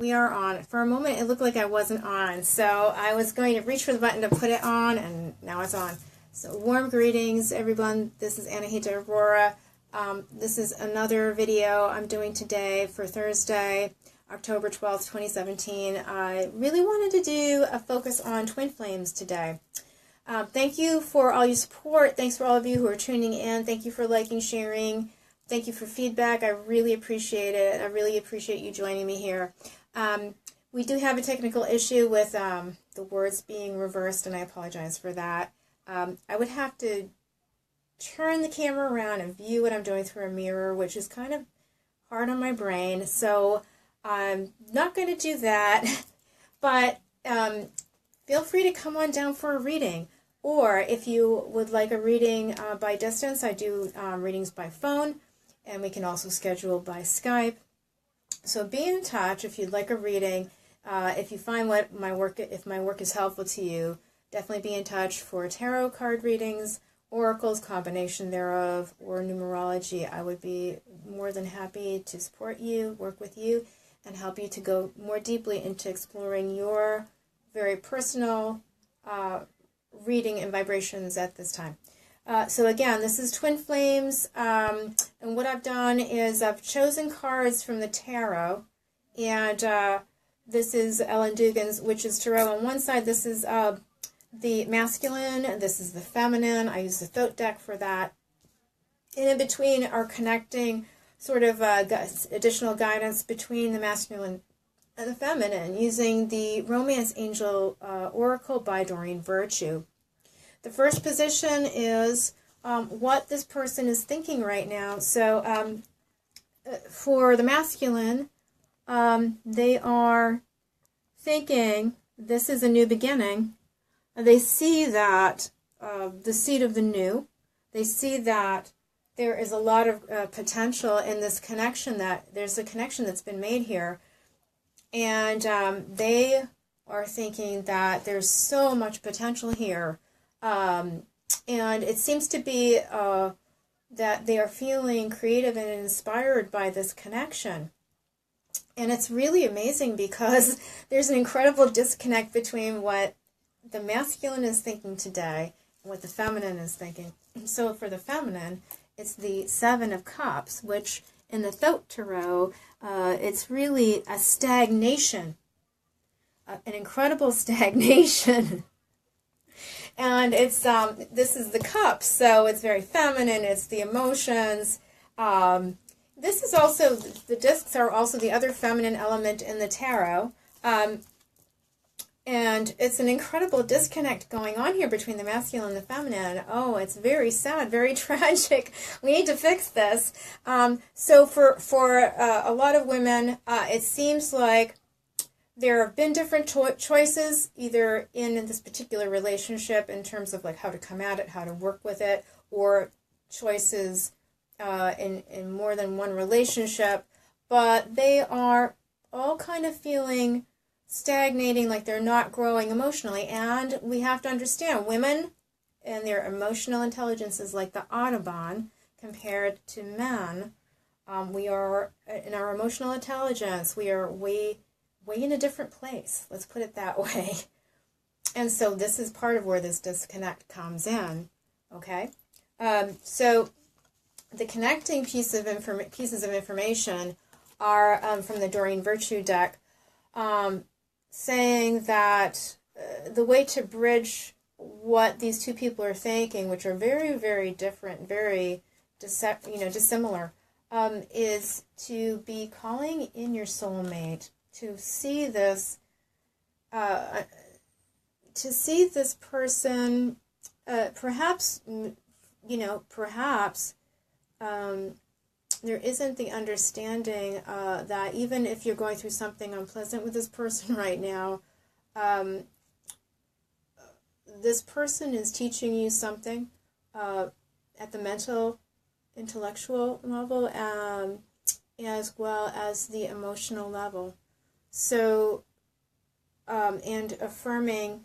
We are on. For a moment, it looked like I wasn't on, so I was going to reach for the button to put it on, and now it's on. So warm greetings, everyone. This is Anahita Aurora. This is another video I'm doing today for Thursday, October 12th, 2017. I really wanted to do a focus on twin flames today. Thank you for all your support. Thanks for all of you who are tuning in. Thank you for liking, sharing. Thank you for feedback. I really appreciate it. I really appreciate you joining me here. We do have a technical issue with the words being reversed, and I apologize for that. I would have to turn the camera around and view what I'm doing through a mirror, which is kind of hard on my brain, so I'm not going to do that. But feel free to come on down for a reading, or if you would like a reading by distance, I do readings by phone, and we can also schedule by Skype. So be in touch if you'd like a reading. If you find if my work is helpful to you, definitely be in touch for tarot card readings, oracles, combination thereof, or numerology. I would be more than happy to support you, work with you, and help you to go more deeply into exploring your very personal reading and vibrations at this time. So again, this is Twin Flames, and what I've done is I've chosen cards from the tarot, and this is Ellen Dugan's Witch's Tarot. On one side, this is the masculine, and this is the feminine. I use the Thoth deck for that. And in between are connecting sort of additional guidance between the masculine and the feminine using the Romance Angel Oracle by Doreen Virtue. The first position is what this person is thinking right now. So for the masculine, they are thinking this is a new beginning. They see that the seed of the new. They see that there is a lot of potential in this connection, that there's a connection that's been made here. And they are thinking that there's so much potential here. And it seems to be that they are feeling creative and inspired by this connection. And it's really amazing because there's an incredible disconnect between what the masculine is thinking today and what the feminine is thinking. So for the feminine, it's the Seven of Cups, which in the Thoth Tarot, it's really a stagnation, an incredible stagnation. And it's this is the cup, so it's very feminine. It's the emotions. This is also, the discs are also the other feminine element in the tarot. And it's an incredible disconnect going on here between the masculine and the feminine. Oh, it's very sad, very tragic. We need to fix this. So for a lot of women, it seems like there have been different choices, either in this particular relationship in terms of like how to come at it, how to work with it, or choices in more than one relationship. But they are all kind of feeling stagnating, like they're not growing emotionally. And we have to understand, women and their emotional intelligence is like the Audubon compared to men. We are, in our emotional intelligence, we are way in a different place. Let's put it that way. And so this is part of where this disconnect comes in. Okay? So the connecting pieces of information are from the Doreen Virtue deck, saying that the way to bridge what these two people are thinking, which are very, very different, very dissimilar, is to be calling in your soulmate, to see this person, perhaps there isn't the understanding that even if you're going through something unpleasant with this person right now, this person is teaching you something at the mental, intellectual level, as well as the emotional level. So, and affirming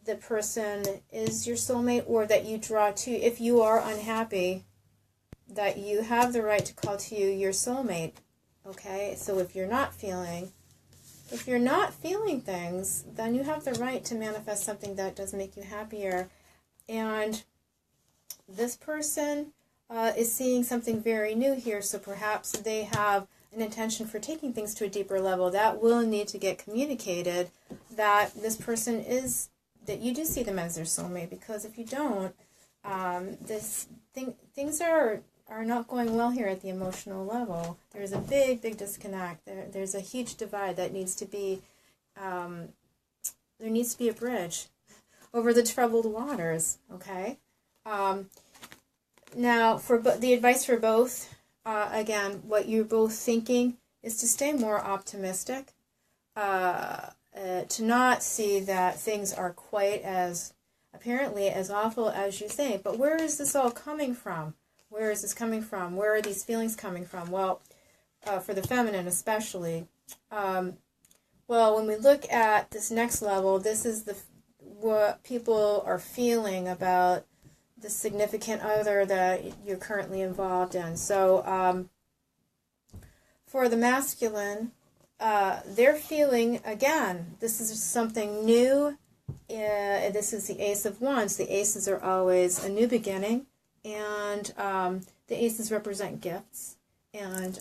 the person is your soulmate, or that you draw to, if you are unhappy, that you have the right to call to you your soulmate. Okay, so if you're not feeling things, then you have the right to manifest something that does make you happier. And this person is seeing something very new here, so perhaps they have an intention for taking things to a deeper level. That will need to get communicated, that this person is, that you do see them as their soulmate, because if you don't, things are not going well here at the emotional level. There's a big disconnect. There's a huge divide that needs to be, there needs to be a bridge over the troubled waters, okay? Now, for the advice for both, again, what you're both thinking is to stay more optimistic, to not see that things are quite as, apparently, as awful as you think. But where is this all coming from? Where is this coming from? Where are these feelings coming from? Well, for the feminine especially, well, when we look at this next level, this is what people are feeling about the significant other that you're currently involved in. So for the masculine, they're feeling, again, this is something new. This is the Ace of Wands. The aces are always a new beginning, and the aces represent gifts, and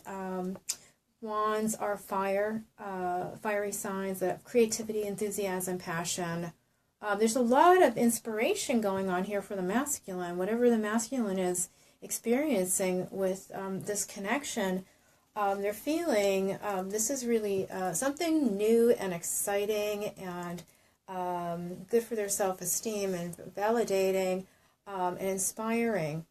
wands are fiery signs of creativity, enthusiasm, passion. There's a lot of inspiration going on here for the masculine. Whatever the masculine is experiencing with this connection, they're feeling this is really something new and exciting and good for their self-esteem and validating and inspiring.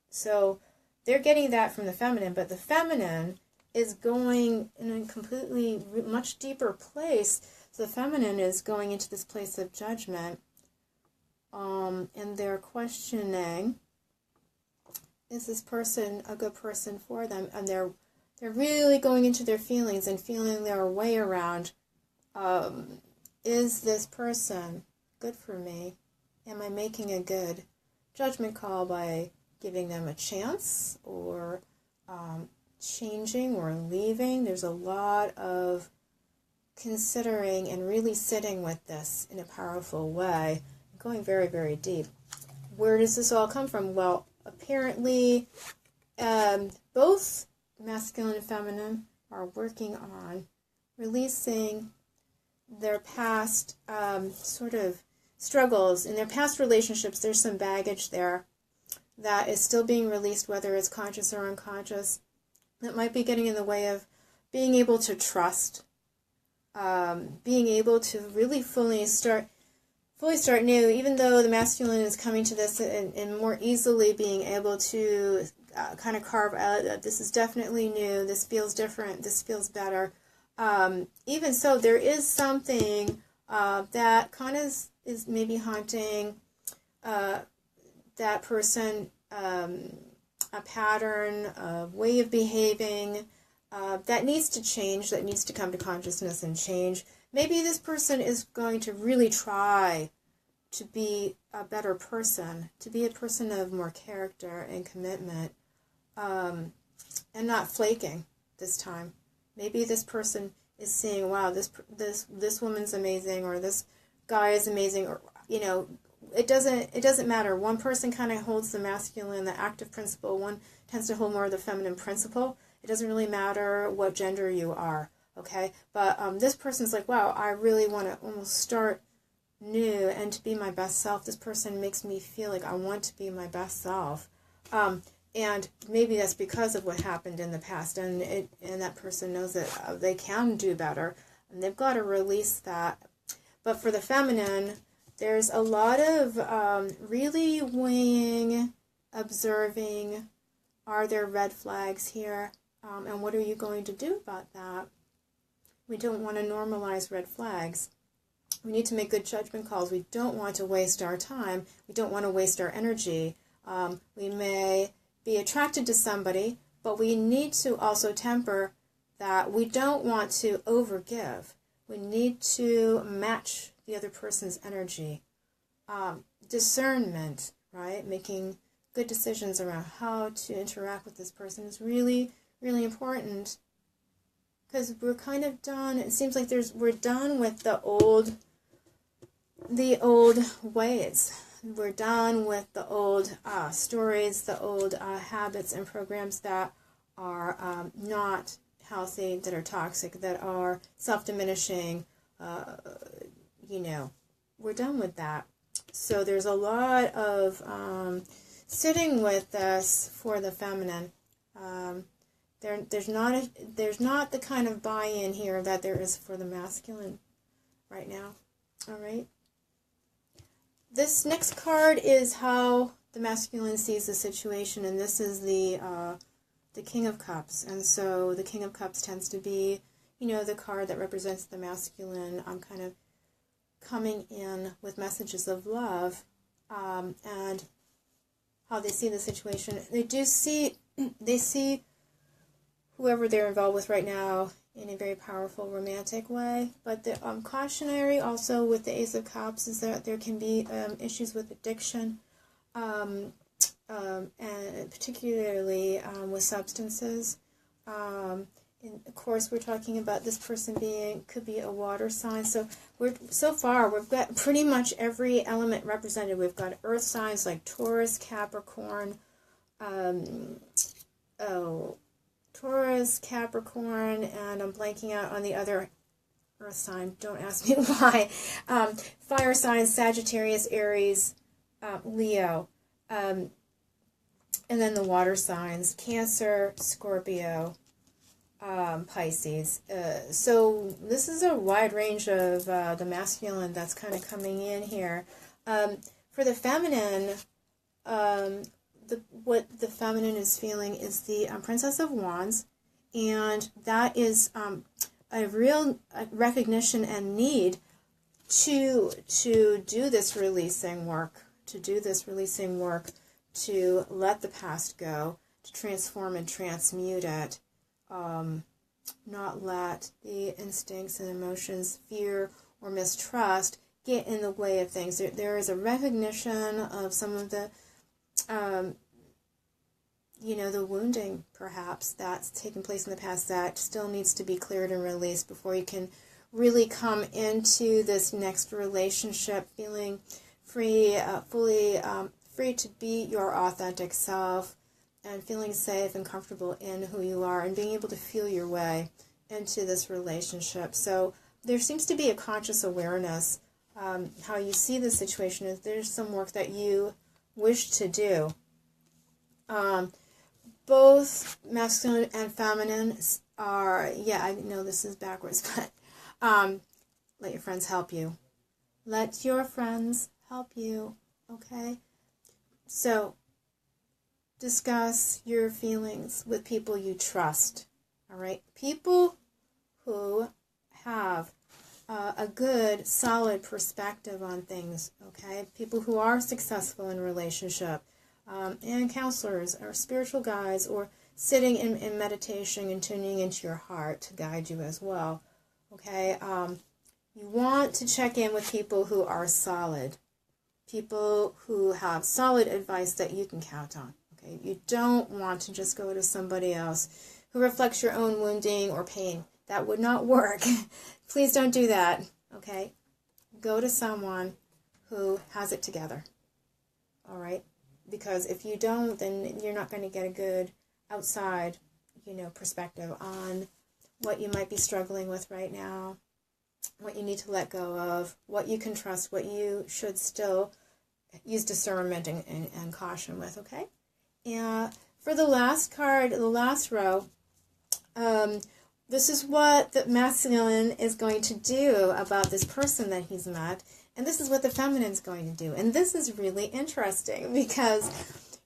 So they're getting that from the feminine, but the feminine is going in a completely much deeper place. So the feminine is going into this place of judgment, and they're questioning, is this person a good person for them? And they're really going into their feelings and feeling their way around, is this person good for me? Am I making a good judgment call by giving them a chance, or changing or leaving? There's a lot of considering and really sitting with this in a powerful way, going very, very deep. Where does this all come from? Well, apparently both masculine and feminine are working on releasing their past sort of struggles. In their past relationships, there's some baggage there that is still being released, whether it's conscious or unconscious, that might be getting in the way of being able to trust, being able to really fully start new, even though the masculine is coming to this and more easily being able to kind of carve out that this is definitely new, this feels different, this feels better. Even so, there is something that kind of is maybe haunting that person, a pattern, a way of behaving that needs to change, that needs to come to consciousness and change. Maybe this person is going to really try to be a better person, to be a person of more character and commitment, and not flaking this time. Maybe this person is seeing, wow, this woman's amazing, or this guy is amazing, or it doesn't matter. One person kind of holds the masculine, the active principle. One tends to hold more of the feminine principle. It doesn't really matter what gender you are, okay? But this person's like, wow, I really want to almost start new and to be my best self. This person makes me feel like I want to be my best self. And maybe that's because of what happened in the past, and that person knows that they can do better, and they've got to release that. But for the feminine, there's a lot of really weighing, observing, are there red flags here, and what are you going to do about that? We don't want to normalize red flags. We need to make good judgment calls. We don't want to waste our time. We don't want to waste our energy. We may be attracted to somebody, but we need to also temper that. We don't want to overgive. We need to match the other person's energy. Discernment, right? Making good decisions around how to interact with this person is really, really important. because we're kind of done. It seems like we're done with the old ways. We're done with the old stories, the old habits and programs that are not healthy, that are toxic, that are self-diminishing. We're done with that. So there's a lot of sitting with this for the feminine. There's not the kind of buy-in here that there is for the masculine right now. All right. This next card is how the masculine sees the situation, and this is the King of Cups. And so the King of Cups tends to be, the card that represents the masculine. Kind of coming in with messages of love, and how they see the situation. They see whoever they're involved with right now in a very powerful romantic way. But the cautionary also with the Ace of Cups is that there can be issues with addiction, and particularly with substances. And of course, we're talking about this person could be a water sign. So far we've got pretty much every element represented. We've got earth signs like Taurus, Capricorn, Taurus, Capricorn, and I'm blanking out on the other earth sign. Don't ask me why. Fire signs, Sagittarius, Aries, Leo, and then the water signs, Cancer, Scorpio, Pisces. So this is a wide range of the masculine that's kind of coming in here. For the feminine, what the feminine is feeling is the Princess of Wands, and that is a real recognition and need to do this releasing work, to let the past go, to transform and transmute it, not let the instincts and emotions, fear or mistrust get in the way of things. There is a recognition of some of the the wounding, perhaps, that's taken place in the past that still needs to be cleared and released before you can really come into this next relationship feeling free, fully free to be your authentic self, and feeling safe and comfortable in who you are, and being able to feel your way into this relationship. So there seems to be a conscious awareness how you see the situation. Is there's some work that you wish to do. Both masculine and feminine are, I know this is backwards, but let your friends help you. Let your friends help you, okay? So discuss your feelings with people you trust, all right? People who have a good, solid perspective on things, okay? People who are successful in relationship, and counselors or spiritual guides, or sitting in meditation and tuning into your heart to guide you as well, okay? You want to check in with people who are solid, people who have solid advice that you can count on, okay? You don't want to just go to somebody else who reflects your own wounding or pain. That would not work. Please don't do that, okay? Go to someone who has it together, all right? Because if you don't, then you're not going to get a good outside, perspective on what you might be struggling with right now, what you need to let go of, what you can trust, what you should still use discernment and caution with, okay? And for the last card, the last row, this is what the masculine is going to do about this person that he's met. And this is what the feminine is going to do. And this is really interesting because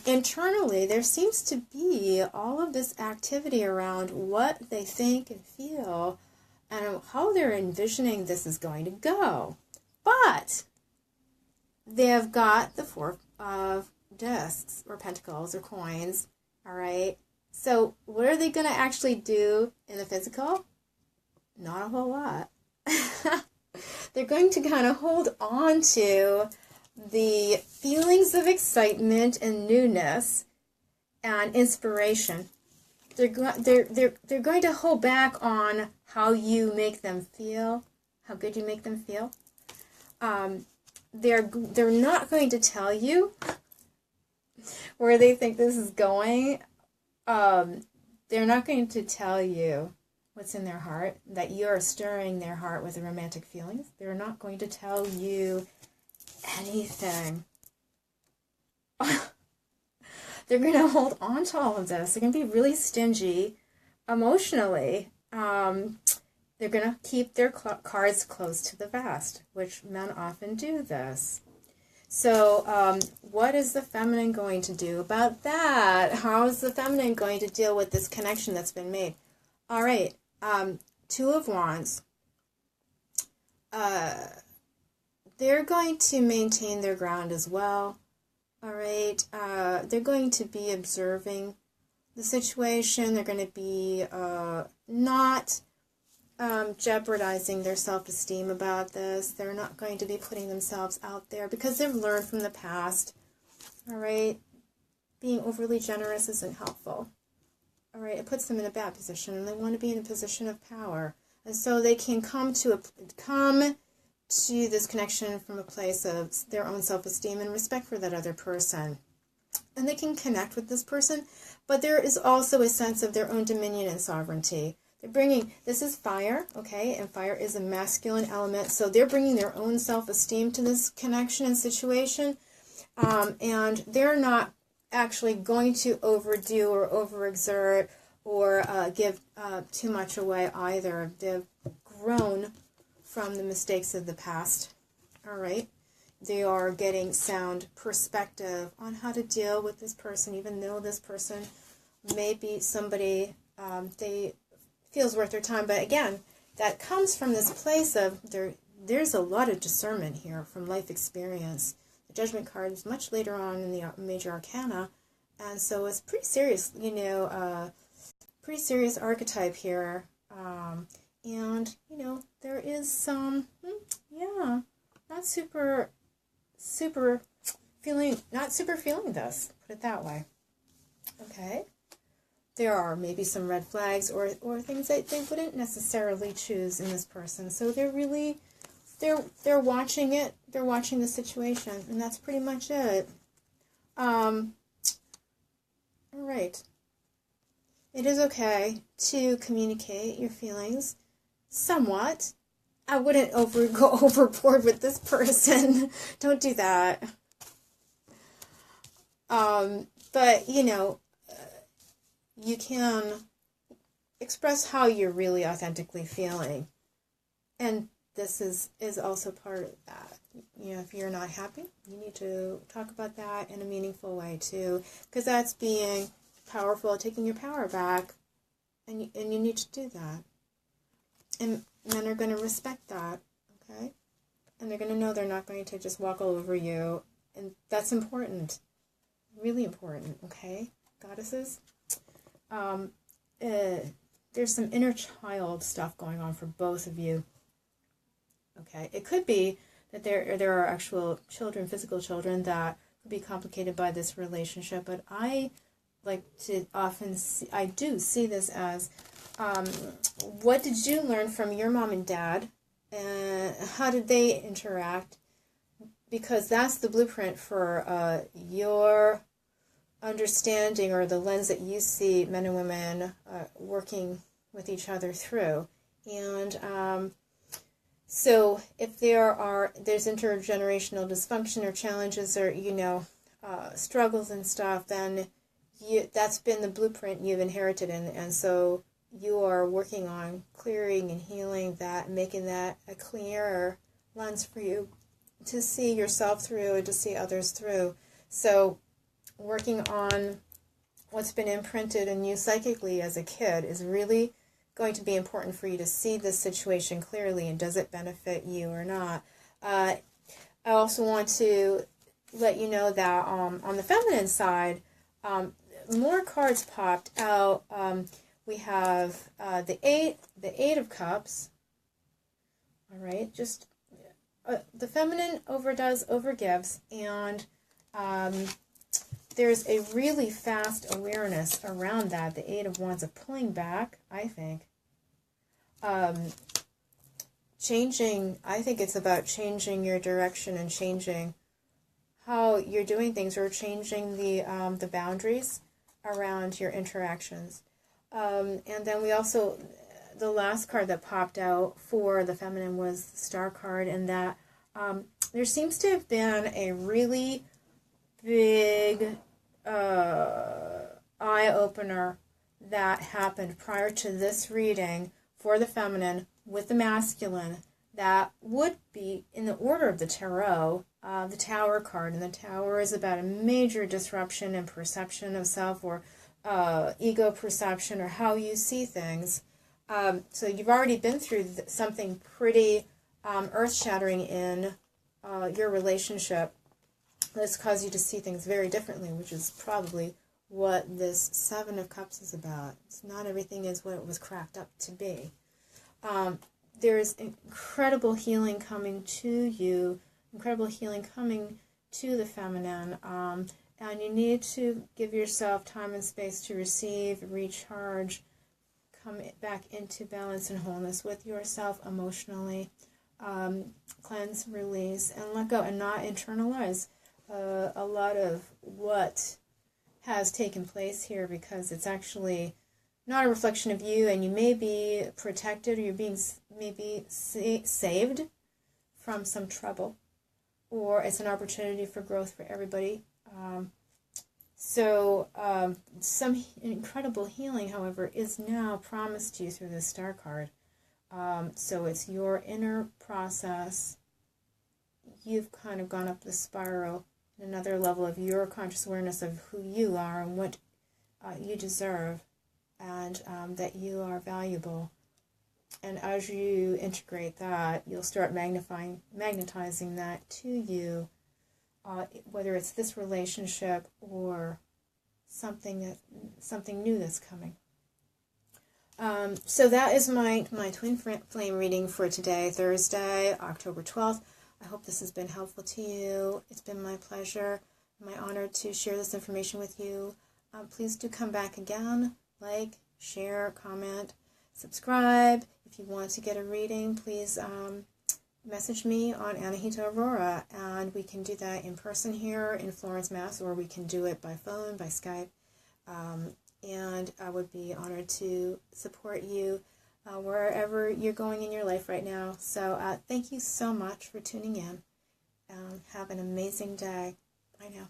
internally there seems to be all of this activity around what they think and feel and how they're envisioning this is going to go. But they've got the Four of Discs or Pentacles or coins, all right? So what are they going to actually do in the physical? Not a whole lot. They're going to kind of hold on to the feelings of excitement and newness and inspiration they're going to hold back on how you make them feel, how good you make them feel. They're not going to tell you where they think this is going. They're not going to tell you what's in their heart, that you're stirring their heart with romantic feelings. They're not going to tell you anything. They're going to hold on to all of this. They're going to be really stingy emotionally. They're going to keep their cards close to the vest, which men often do this. So what is the feminine going to do about that? How is the feminine going to deal with this connection that's been made? All right, Two of Wands. They're going to maintain their ground as well. All right, they're going to be observing the situation. They're going to be not jeopardizing their self-esteem about this. They're not going to be putting themselves out there because they've learned from the past. All right, being overly generous isn't helpful. All right, it puts them in a bad position, and they want to be in a position of power, and so they can come to this connection from a place of their own self-esteem and respect for that other person. And they can connect with this person, but there is also a sense of their own dominion and sovereignty. They're bringing, this is fire, okay, and fire is a masculine element, so they're bringing their own self-esteem to this connection and situation, and they're not actually going to overdo or overexert or give too much away either. They've grown from the mistakes of the past. All right, they are getting sound perspective on how to deal with this person, even though this person may be somebody they feels worth their time. But again, that comes from this place of there's a lot of discernment here from life experience. The Judgment card is much later on in the major arcana, and so it's pretty serious, pretty serious archetype here. And, there is some, not super feeling this, put it that way. Okay. There are maybe some red flags or things that they wouldn't necessarily choose in this person. So they're really, they're watching it, they're watching the situation, and that's pretty much it. All right. It is okay to communicate your feelings somewhat. I wouldn't go overboard with this person. Don't do that. But, you can express how you're really authentically feeling. And this is also part of that. If you're not happy, you need to talk about that in a meaningful way too, because that's being powerful, taking your power back, and you need to do that. And men are going to respect that, okay? And they're going to know they're not going to just walk all over you, and that's important, really important, okay, goddesses? There's some inner child stuff going on for both of you, okay? It could be that there are actual children, physical children, that could be complicated by this relationship, but I like to often see, I do see this as, what did you learn from your mom and dad, and how did they interact? Because that's the blueprint for your understanding, or the lens that you see men and women working with each other through. And so if there's intergenerational dysfunction or challenges, or struggles and stuff, then that's been the blueprint you've inherited, and so you are working on clearing and healing that, making that a clearer lens for you to see yourself through and to see others through. So working on what's been imprinted in you psychically as a kid is really going to be important for you to see this situation clearly, and does it benefit you or not. I also want to let you know that on the feminine side, more cards popped out. We have the Eight of Cups. All right, just the feminine overdoes, overgives, and there's a really fast awareness around that, the Eight of Wands, of pulling back, I think. Changing, I think it's about changing your direction and changing how you're doing things, or changing the boundaries around your interactions. And then we also, the last card that popped out for the feminine was the Star card, and that there seems to have been a really big eye-opener that happened prior to this reading for the feminine with the masculine that would be in the order of the tarot, the Tower card. And the Tower is about a major disruption in perception of self, or ego perception, or how you see things. So you've already been through something pretty earth-shattering in your relationship that's caused you to see things very differently, which is probably what this Seven of Cups is about. It's not everything is what it was cracked up to be. There's incredible healing coming to you, incredible healing coming to the feminine, and you need to give yourself time and space to receive, recharge, come back into balance and wholeness with yourself emotionally, cleanse, release, and let go, and not internalize a lot of what has taken place here, because it's actually not a reflection of you, and you may be protected, or you're being maybe saved from some trouble, or it's an opportunity for growth for everybody. Some incredible healing, however, is now promised to you through the Star card. So it's your inner process. You've kind of gone up the spiral, another level of your conscious awareness of who you are and what you deserve, and that you are valuable. And as you integrate that, you'll start magnetizing that to you, whether it's this relationship or something new that's coming. So that is my twin flame reading for today, Thursday, October 12th. I hope this has been helpful to you. It's been my pleasure, my honor to share this information with you. Please do come back again. Like, share, comment, subscribe. If you want to get a reading, please message me on Anahita Aurora, and we can do that in person here in Florence, Mass, or we can do it by phone, by Skype. And I would be honored to support you wherever you're going in your life right now. So thank you so much for tuning in. Have an amazing day. Bye now.